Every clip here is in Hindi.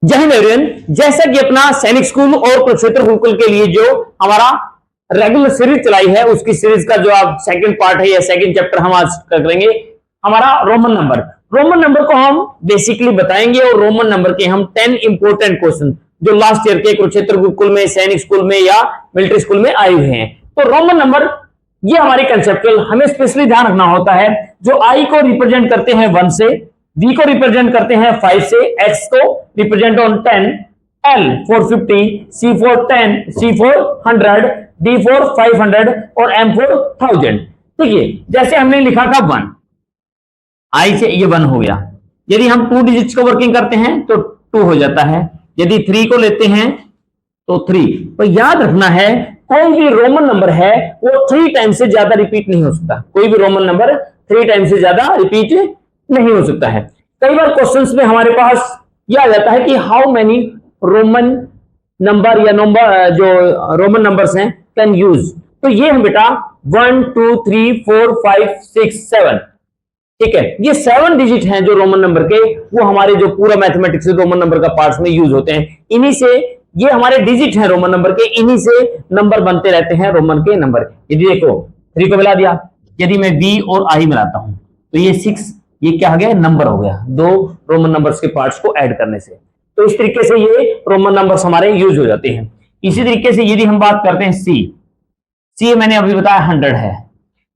जय हिंद एवरीवन। जैसा कि अपना सैनिक स्कूल और कुरुक्षेत्र गुरुकुल के लिए जो हमारा रेगुलर सीरीज चलाई है, उसकी सीरीज का जो आप सेकंड पार्ट है या सेकंड चैप्टर हम आज करेंगे हमारा रोमन नंबर को हम बेसिकली बताएंगे और रोमन नंबर के हम 10 इंपोर्टेंट क्वेश्चन जो लास्ट ईयर के कुरुक्षेत्र गुरुकुल में, सैनिक स्कूल में या मिलिट्री स्कूल में आए हुए हैं। तो रोमन नंबर ये हमारी कंसेप्चुअल हमें स्पेशली ध्यान रखना होता है, जो आई को रिप्रेजेंट करते हैं 1 से, V को रिप्रेजेंट करते हैं 5 से, X को represent on 10, L for 50, C for 10, C for 100, D for 500 और M for 1000। ठीक है, जैसे हमने लिखा था 1, I से ये 1 हो गया। यदि हम 2 डिजिट्स को वर्किंग करते हैं तो 2 हो जाता है। यदि 3 को लेते हैं तो 3। तो याद रखना है, कोई भी रोमन नंबर है वो 3 टाइम से ज्यादा रिपीट नहीं हो सकता। कोई भी रोमन नंबर 3 टाइम से ज्यादा रिपीट नहीं हो सकता है। कई बार क्वेश्चंस में हमारे पास यह आ जाता है कि हाउ मेनी रोमन नंबर या नंबर जो रोमन नंबर्स हैं कैन यूज। तो ये हम बेटा 1 2 3 4 5 6 7, ठीक है, ये 7 डिजिट हैं जो रोमन नंबर के, वो हमारे जो पूरा मैथमेटिक्स रोमन नंबर का पार्ट्स में यूज होते हैं। इन्हीं से ये हमारे डिजिट हैं रोमन नंबर के, इन्हीं से नंबर बनते रहते हैं रोमन के नंबर। यदि देखो 3 को मिला दिया, यदि मैं V और I मिलाता हूं तो ये 6, ये क्या हो गया, नंबर हो गया, 2 रोमन नंबर्स के पार्ट्स को ऐड करने से। तो इस तरीके से ये रोमन नंबर्स हमारे यूज हो जाते हैं। इसी तरीके से यदि हम बात करते हैं C मैंने अभी बताया 100 है।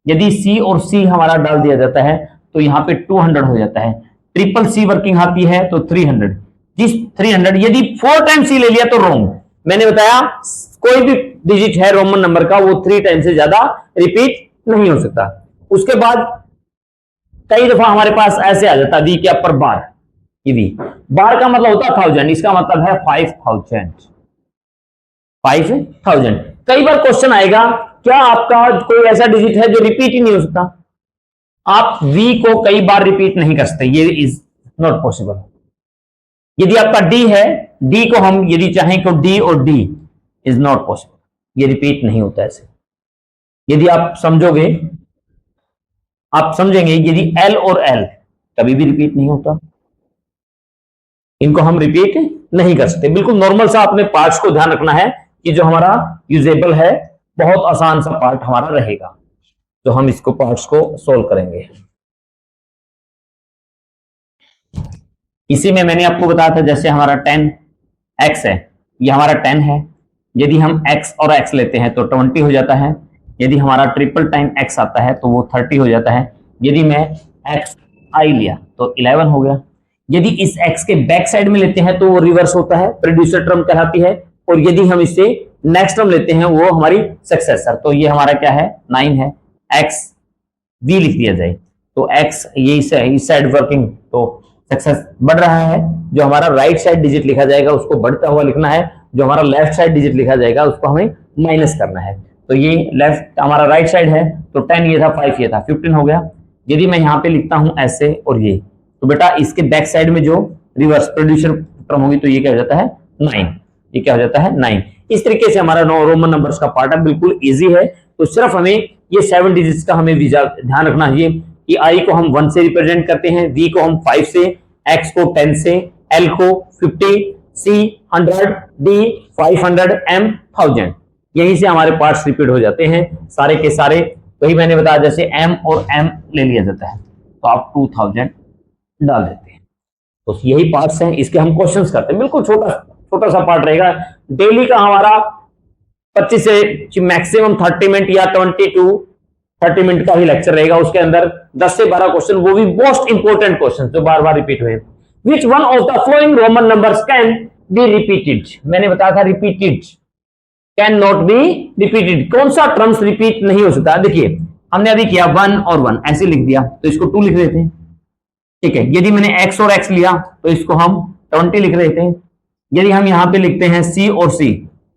यदि C और C हमारा डाल दिया जाता है तो यहाँ पे 200 हो जाता है। ट्रिपल C वर्किंग आती है तो 300। जिस 300 यदि 4 टाइम C ले लिया तो रोंग। मैंने बताया कोई भी डिजिट है रोमन नंबर का वो 3 टाइम से ज्यादा रिपीट नहीं हो सकता। उसके बाद कई दफा हमारे पास ऐसे आ जाता है V के ऊपर बार। ये बार का मतलब होता है 1000, इसका मतलब है 5000। कई बार क्वेश्चन आएगा, क्या आपका कोई ऐसा डिजिट है जो रिपीट ही नहीं हो सकता? आप V को कई बार रिपीट नहीं कर सकते, ये इज नॉट पॉसिबल। यदि आपका D है, D को हम यदि चाहें तो D और D इज नॉट पॉसिबल, ये रिपीट नहीं होता ऐसे। यदि आप समझेंगे यदि L और L कभी भी रिपीट नहीं होता, इनको हम रिपीट नहीं कर सकते। बिल्कुल नॉर्मल सा अपने पार्ट्स को ध्यान रखना है कि जो हमारा यूजेबल है, बहुत आसान सा पार्ट हमारा रहेगा, तो हम इसको पार्ट्स को सोल्व करेंगे। इसी में मैंने आपको बताया था, जैसे हमारा 10x है, ये हमारा 10 है। यदि हम x और x लेते हैं तो 20 हो जाता है। यदि हमारा ट्रिपल टाइम x आता है तो वो 30 हो जाता है। यदि मैं xi लिया तो 11 हो गया। यदि इस x के बैक साइड में लेते हैं तो वो रिवर्स होता है, प्रोड्यूसर टर्म कहलाती है। और यदि हम इससे नेक्स्ट टर्म लेते हैं वो हमारी सक्सेसर, तो ये हमारा क्या है, 9 है। x v लिख दिया जाए तो x ये इस साइड वर्किंग, तो सक्सेस बढ़ रहा है। जो हमारा राइट साइड डिजिट लिखा जाएगा उसको बढ़ता हुआ लिखना है, जो हमारा लेफ्ट साइड डिजिट लिखा जाएगा उसको हमें माइनस करना है। तो ये लेफ्ट हमारा राइट साइड है, तो 10 ये था, 5 ये था, 15 हो गया। यदि मैं यहाँ पे लिखता हूं ऐसे और ये, तो बेटा इसके बैक साइड में जो रिवर्स प्रोड्यूसर टर्म होगी तो ये क्या हो जाता है, 9। ये क्या हो जाता है, 9। इस तरीके से हमारा रोमन नंबर्स का पार्ट है, बिल्कुल इजी है। तो सिर्फ हमें ये 7 डिजिट्स का हमें ध्यान रखना है कि I को हम 1 से रिप्रेजेंट करते हैं, V को हम 5 से, X को 10 से, L को 50, C 100, D 500, M 1000। यहीं से हमारे पार्ट्स रिपीट हो जाते हैं सारे के सारे। वही मैंने बताया, जैसे M और M ले लिया जाता है तो आप 2000 डाल देते हैं। तो यही पार्ट्स हैं, इसके हम क्वेश्चंस करते हैं। बिल्कुल छोटा सा पार्ट रहेगा। डेली का हमारा 25 से मैक्सिमम 30 मिनट या 20 to 30 मिनट का ही लेक्चर रहेगा। उसके अंदर 10 से 12 क्वेश्चन, वो भी मोस्ट इंपोर्टेंट क्वेश्चन जो बार बार रिपीट हुए। Which one of the flowing Roman numbers can be repeated? मैंने बताया था repeated, can not be repeated. कौन सा टर्म्स रिपीट नहीं हो सकता? देखिए हमने अभी किया 1 और 1 ऐसे लिख दिया, तो इसको 2 लिख देते हैं, ठीक है। यदि मैंने x और x लिया तो इसको हम 20 लिख रहे थे। यदि हम यहाँ पे लिखते हैं C और C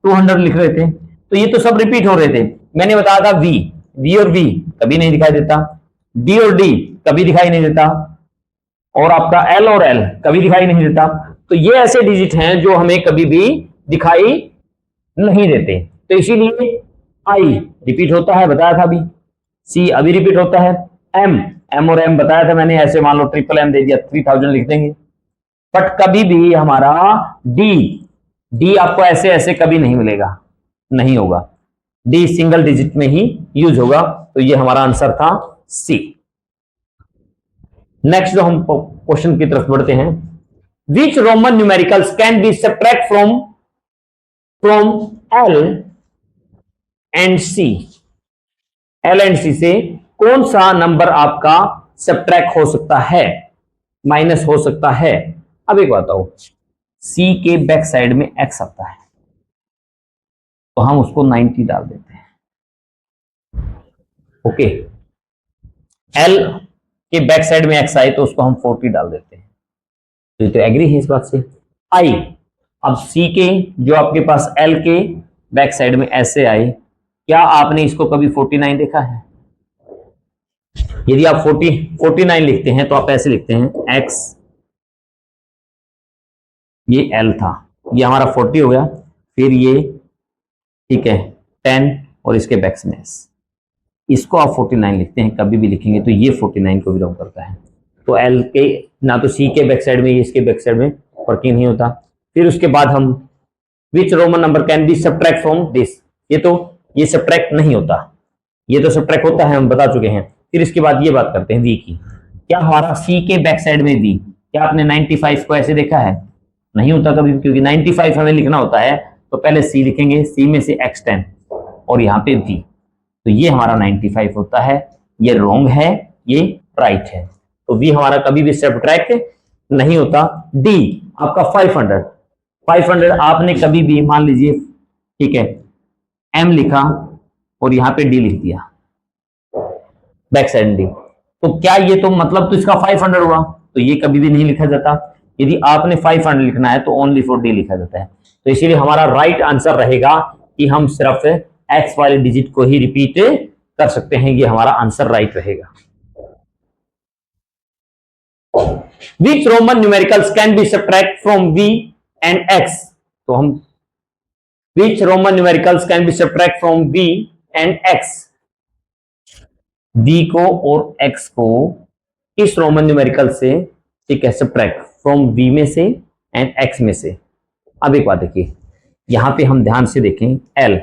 200 लिख रहे थे, तो ये तो सब रिपीट हो रहे थे। मैंने बताया था V और V कभी नहीं दिखाई देता, D और D कभी दिखाई नहीं देता, और आपका L और L कभी दिखाई नहीं देता। तो ये ऐसे डिजिट हैं जो हमें कभी भी दिखाई नहीं देते। तो इसीलिए I रिपीट होता है, बताया था अभी। C अभी रिपीट होता है। M और M बताया था मैंने, ऐसे मान लो ट्रिपल M दे दिया, 3000 लिख देंगे। बट कभी भी हमारा डी डी आपको ऐसे ऐसे कभी नहीं मिलेगा, नहीं होगा। डी सिंगल डिजिट में ही यूज होगा। तो ये हमारा आंसर था सी। नेक्स्ट जो हम क्वेश्चन की तरफ बढ़ते हैं, which Roman numericals can be subtract from L and C. L and C से कौन सा नंबर आपका सब्ट्रैक्ट हो सकता है, माइनस हो सकता है। अब एक बात बताओ, सी के बैक साइड में एक्स आता है तो हम उसको 90 डाल देते हैं। ओके, एल के बैक साइड में एक्स आए तो उसको हम 40 डाल देते हैं। तो ये तो एग्री है इस बात से। आई, अब सी के जो आपके पास एल के बैक साइड में ऐसे आए, क्या आपने इसको कभी 49 देखा है? यदि आप 49 लिखते हैं तो आप ऐसे लिखते हैं एक्स, ये एल था, ये हमारा 40 हो गया, फिर ये ठीक है 10 और इसके बैक में एस, इसको आप 49 लिखते हैं, कभी भी लिखेंगे तो ये 49 को बिलोंग करता है। तो एल के ना तो सी के बैक साइड में, इसके बैक साइड में वर्किंग नहीं होता। फिर उसके बाद हम which Roman number can be subtract from this, ये सब्ट्रैक्ट नहीं होता, ये तो सब्ट्रैक्ट होता है, हम बता चुके हैं। फिर इसके बाद ये बात करते हैं वी की, क्या हमारा सी के बैक साइड में वी, क्या आपने 95 को ऐसे देखा है? नहीं होता कभी, क्योंकि 95 हमें लिखना होता है तो पहले सी लिखेंगे, सी में से x10 और यहाँ पे v, तो ये हमारा 95 होता है। ये रॉन्ग है, ये राइट है। तो v हमारा कभी भी सब्ट्रैक्ट नहीं होता। d आपका 500 आपने कभी भी मान लीजिए ठीक है m लिखा और यहाँ पे d लिख दिया बैक साइड d, तो क्या ये तो मतलब तो इसका 500 हुआ, तो ये कभी भी नहीं लिखा जाता। यदि आपने 500 लिखना है तो ओनली फॉर d लिखा जाता है। तो इसीलिए हमारा राइट आंसर रहेगा कि हम सिर्फ एक्स वाले डिजिट को ही रिपीट कर सकते हैं, ये हमारा आंसर राइट रहेगा। Which Roman numericals can be subtract from v and x, तो हम which Roman numericals can be subtract from v and x, v को और x को इस रोमन न्यूमेरिकल से ठीक है सब्ट्रैक्ट फ्रॉम v में से एंड x में से। अब एक बात देखिए, यहां पे हम ध्यान से देखें, l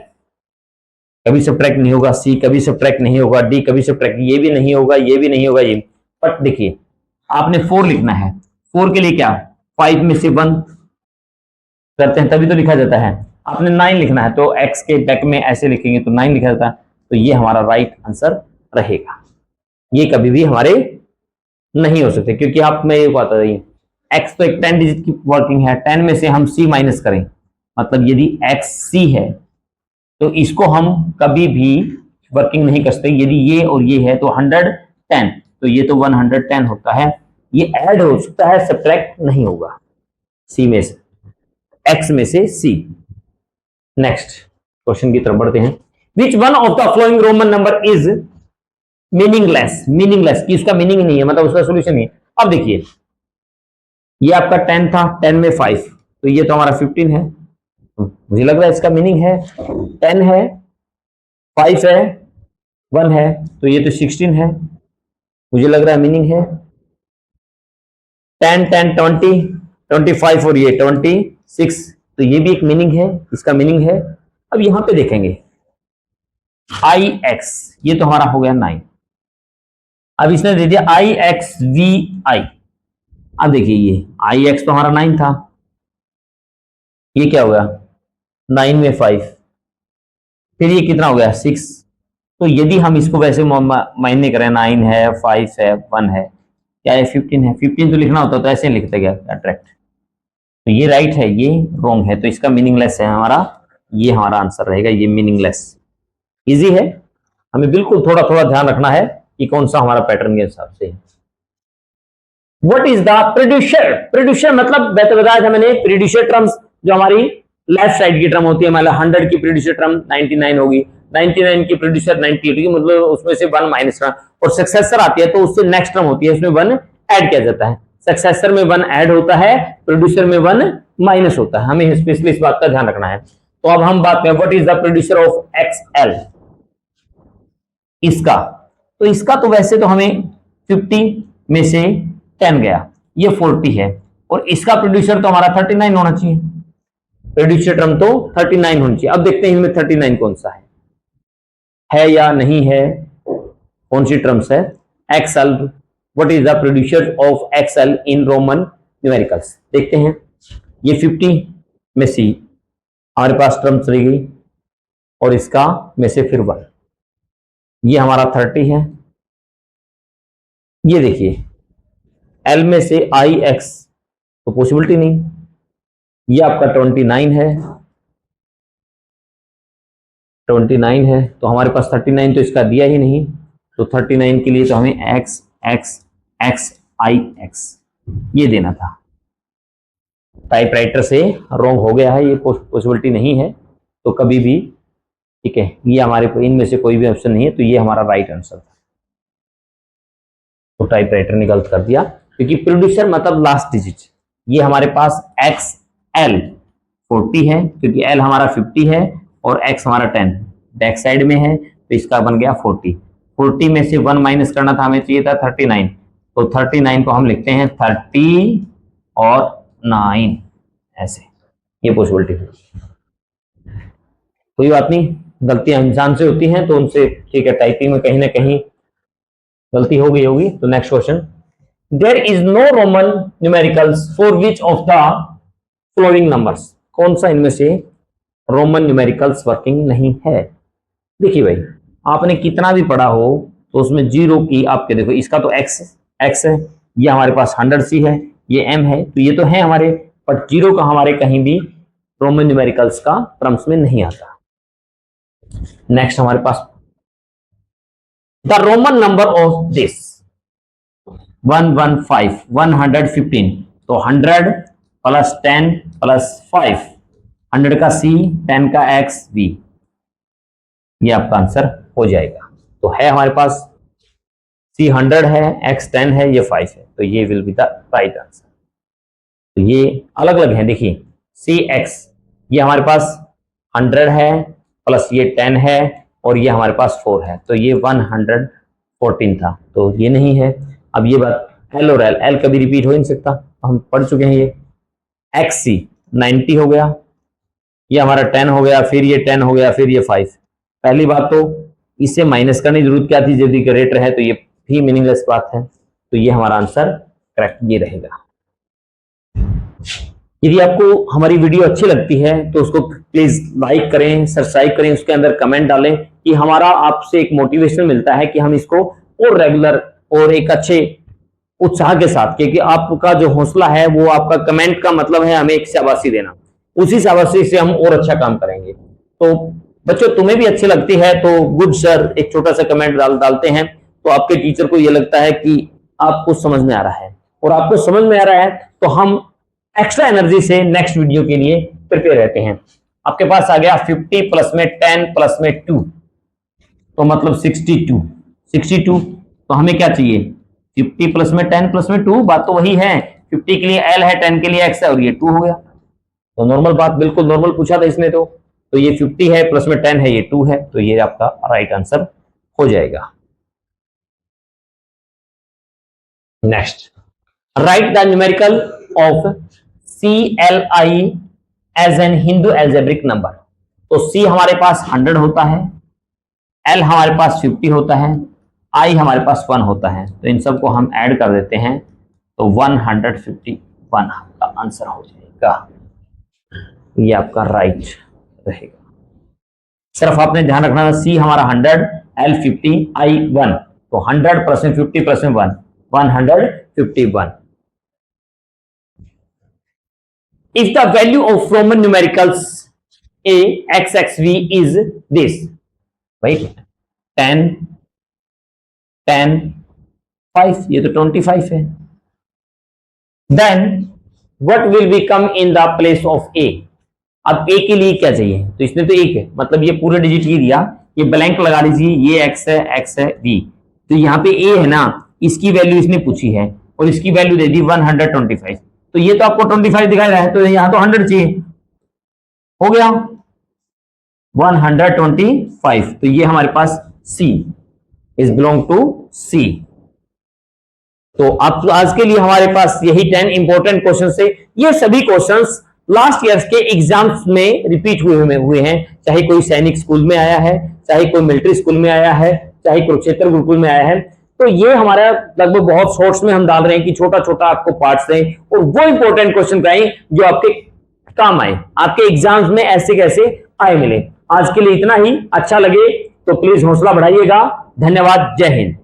कभी सब्ट्रैक्ट नहीं होगा, सी कभी सब्ट्रैक्ट नहीं होगा, डी कभी सब्ट्रैक्ट, ये भी नहीं होगा, ये भी नहीं होगा, ये। बट देखिए आपने 4 लिखना है, 4 के लिए क्या 5 में से 1 करते हैं तभी तो लिखा जाता है। आपने 9 लिखना है तो x के बैक में ऐसे लिखेंगे तो 9 लिखा जाता है। तो ये हमारा राइट आंसर रहेगा। ये कभी भी हमारे नहीं हो सकते, क्योंकि आप में ये बात है x तो एक 10 डिजिट की वर्किंग है, 10 में से हम c माइनस करें, मतलब यदि x c है तो इसको हम कभी भी वर्किंग नहीं कर सकते। यदि ये और ये है तो 110, तो ये तो 110 होता है, ये ऐड हो सकता है, सब्ट्रैक्ट नहीं होगा सी में से, एक्स में से सी। नेक्स्ट क्वेश्चन की तरफ बढ़ते हैं। Which one of the flowing Roman number is meaningless कि उसका मीनिंग नहीं है, मतलब उसका सोल्यूशन नहीं है। अब देखिए ये आपका 10 था, 10 में 5, तो ये तो हमारा 15 है, मुझे लग रहा है इसका मीनिंग है 10 है, 5 है, 1 है, तो ये तो 16 है, मुझे लग रहा है मीनिंग है 10 10 20 25 और ये 26, तो ये भी एक मीनिंग है, इसका मीनिंग है। अब यहां पे देखेंगे आई एक्स, ये तो हमारा हो गया 9, अब इसने दे दिया आई एक्स वी आई। अब देखिए ये आई एक्स तो हमारा 9 था, ये क्या हो गया 9 में 5, फिर ये कितना हो गया 6। तो यदि हम इसको वैसे मायने करें 9 है, 5 है, 1 है, क्या है 15 है, 15 तो लिखना होता तो ऐसे लिखते गया अट्रैक्ट, तो ये राइट है, ये रॉन्ग है, तो इसका मीनिंगलेस है हमारा, ये हमारा आंसर रहेगा, ये मीनिंगलेस। इजी है, हमें बिल्कुल थोड़ा थोड़ा ध्यान रखना है कि कौन सा हमारा पैटर्न के हिसाब से है। What is the producer, producer मतलब बताया था मैंने, प्रोड्यूसर टर्म्स जो हमारी लेफ्ट साइड की टर्म होती है, मतलब 100 की प्रोड्यूसर टर्म 99 होगी, 99 की प्रोड्यूसर 98 होगी, मतलब उसमें से 1 माइनस करना, और सक्सेसर आती है तो उससे नेक्स्ट टर्म होती है, उसमें 1 ऐड किया जाता है। सक्सेसर में 1 ऐड होता है, प्रोड्यूसर में 1 माइनस होता है, हमें स्पेशली इस बात का ध्यान रखना है। तो अब हम बात करें what is the producer of XL, इसका तो इसका तो वैसे तो हमें 50 में से 10 गया, ये 40 है, और इसका प्रोड्यूसर तो हमारा 39 होना चाहिए, प्रोड्यूसर टर्म तो 39 होनी चाहिए। अब देखते हैं इनमें 39 कौन सा है या नहीं है, कौन सी टर्म्स है। XL, what is the producer of XL in Roman numericals, देखते हैं। ये 50 में सी हमारे पास टर्म्स रह गई, और इसका में से फिर 1, ये हमारा 30 है। ये देखिए एल में से आई एक्स तो पॉसिबिलिटी नहीं, ये आपका 29 है, 29 है, तो हमारे पास 39 तो इसका दिया ही नहीं, तो 39 के लिए तो हमें एक्स एक्स एक्स आई एक्स ये देना था। टाइपराइटर से रॉन्ग हो गया है, ये पॉसिबिलिटी नहीं है, तो कभी भी ठीक है, ये हमारे इनमें से कोई भी ऑप्शन नहीं है, तो ये हमारा राइट आंसर था। तो टाइपराइटर ने गलत कर दिया, क्योंकि प्रोड्यूसर मतलब लास्ट डिजिट। ये हमारे पास एक्स एल 40 है, क्योंकि एल हमारा 50 है और एक्स हमारा 10 बैक साइड में है, तो इसका बन गया 40। 40 में से 1 माइनस करना था, हमें चाहिए था 39, तो 39 को हम लिखते हैं 30 और 9 ऐसे, ये पॉसिबिलिटी है। कोई बात नहीं, गलतियां इंसान से होती हैं, तो उनसे ठीक है, टाइपिंग में कहीं ना कहीं गलती हो गई होगी। तो next question, there is no Roman numericals for which of the following numbers, कौन सा इनमें से रोमन न्यूमेरिकल्स वर्किंग नहीं है। देखिए भाई, आपने कितना भी पढ़ा हो तो उसमें जीरो की आपके देखो, इसका तो एक्स एक्स है, ये हमारे पास 100 सी है, ये एम है, तो ये तो है हमारे, पर जीरो का हमारे कहीं भी रोमन न्यूमेरिकल्स का टर्म्स में नहीं आता। नेक्स्ट हमारे पास the Roman number of this 115 115, तो 100 प्लस 10 प्लस 5, 100 का सी 10 का एक्स वी, ये आपका आंसर हो जाएगा। तो है हमारे पास सी 100 है, एक्स 10 है, ये 5 है, तो ये will be the right answer. तो ये अलग अलग है, देखिए सी एक्स ये हमारे पास 100 है प्लस ये 10 है और ये हमारे पास 4 है, तो ये 114 था, तो ये नहीं है। अब ये बात एल और एल, एल कभी रिपीट हो ही नहीं सकता, हम पढ़ चुके हैं। ये एक्स सी 90 हो गया, ये हमारा 10 हो गया, फिर ये 10 हो गया, फिर ये 5। पहली बात तो इससे माइनस करने की जरूरत क्या थी, यदि ग्रेटर है तो ये भी मीनिंगलेस बात है, तो ये हमारा आंसर करेक्ट ये रहेगा। यदि आपको हमारी वीडियो अच्छी लगती है तो उसको प्लीज लाइक करें, सब्सक्राइब करें, उसके अंदर कमेंट डालें, कि हमारा आपसे एक मोटिवेशन मिलता है कि हम इसको और रेगुलर और एक अच्छे उत्साह के साथ, क्योंकि आपका जो हौसला है वो आपका कमेंट का मतलब है हमें एक शाबाशी देना, उसी शाबाशी से हम और अच्छा काम करेंगे। तो बच्चों तुम्हें भी अच्छी लगती है तो गुड सर एक छोटा सा कमेंट डालते हैं, तो आपके टीचर को ये लगता है कि आपको समझ में आ रहा है, और आपको समझ में आ रहा है तो हम एक्स्ट्रा एनर्जी से नेक्स्ट वीडियो के लिए प्रिपेयर रहते हैं। आपके पास आ गया 50 प्लस में 10 प्लस में 2, तो मतलब 62 62, तो हमें क्या चाहिए 50 प्लस में 10 प्लस में 2, बात तो वही है, 50 के लिए एल है, 10 के लिए एक्स है, और ये 2 हो गया, तो नॉर्मल बात, बिल्कुल नॉर्मल पूछा था इसने, तो ये 50 है प्लस में 10 है, ये 2 है, तो ये आपका राइट आंसर हो जाएगा। Next, write the numerical of CLI as an Hindu algebraic number, तो C हमारे पास 100 होता है, L हमारे पास 50 होता है, I हमारे पास 1 होता है, तो इन सबको हम ऐड कर देते हैं, तो 151 का आंसर हो जाएगा, ये आपका राइट रहेगा। सिर्फ आपने ध्यान रखना है, C हमारा 100, L 50, I 1, तो 100 प्लस में 50 प्लस में 1, 151। If the value of Roman numericals a x x v is this, right, 10 10 5, ये तो 25 है, then what will become in the place of a। अब a के लिए क्या चाहिए, तो इसने तो 1 है, मतलब ये पूरे डिजिट ही दिया, ये ब्लैंक लगा लीजिए, ये x है v, तो यहाँ पे a है ना, इसकी वैल्यू इसने पूछी है और इसकी वैल्यू दे दी 125, तो ये तो आपको 25 दिखाई रहा है, तो यहां तो 100 चाहिए, हो गया 125, तो ये हमारे पास C is belong to C। तो आप आज के लिए हमारे पास यही 10 इंपॉर्टेंट क्वेश्चन थे। ये सभी क्वेश्चंस लास्ट ईयर्स के एग्जाम्स में रिपीट हुए हैं, चाहे कोई सैनिक स्कूल में आया है, चाहे कोई मिलिट्री स्कूल में आया है, चाहे कुरुक्षेत्र गुरुकुल में आया है। तो ये हमारा लगभग बहुत शॉर्ट्स में हम डाल रहे हैं कि छोटा छोटा आपको पार्ट्स दें और वो इंपॉर्टेंट क्वेश्चन कराएं जो आपके काम आए, आपके एग्जाम्स में ऐसे कैसे आए मिले। आज के लिए इतना ही। अच्छा लगे तो प्लीज हौसला बढ़ाइएगा। धन्यवाद। जय हिंद।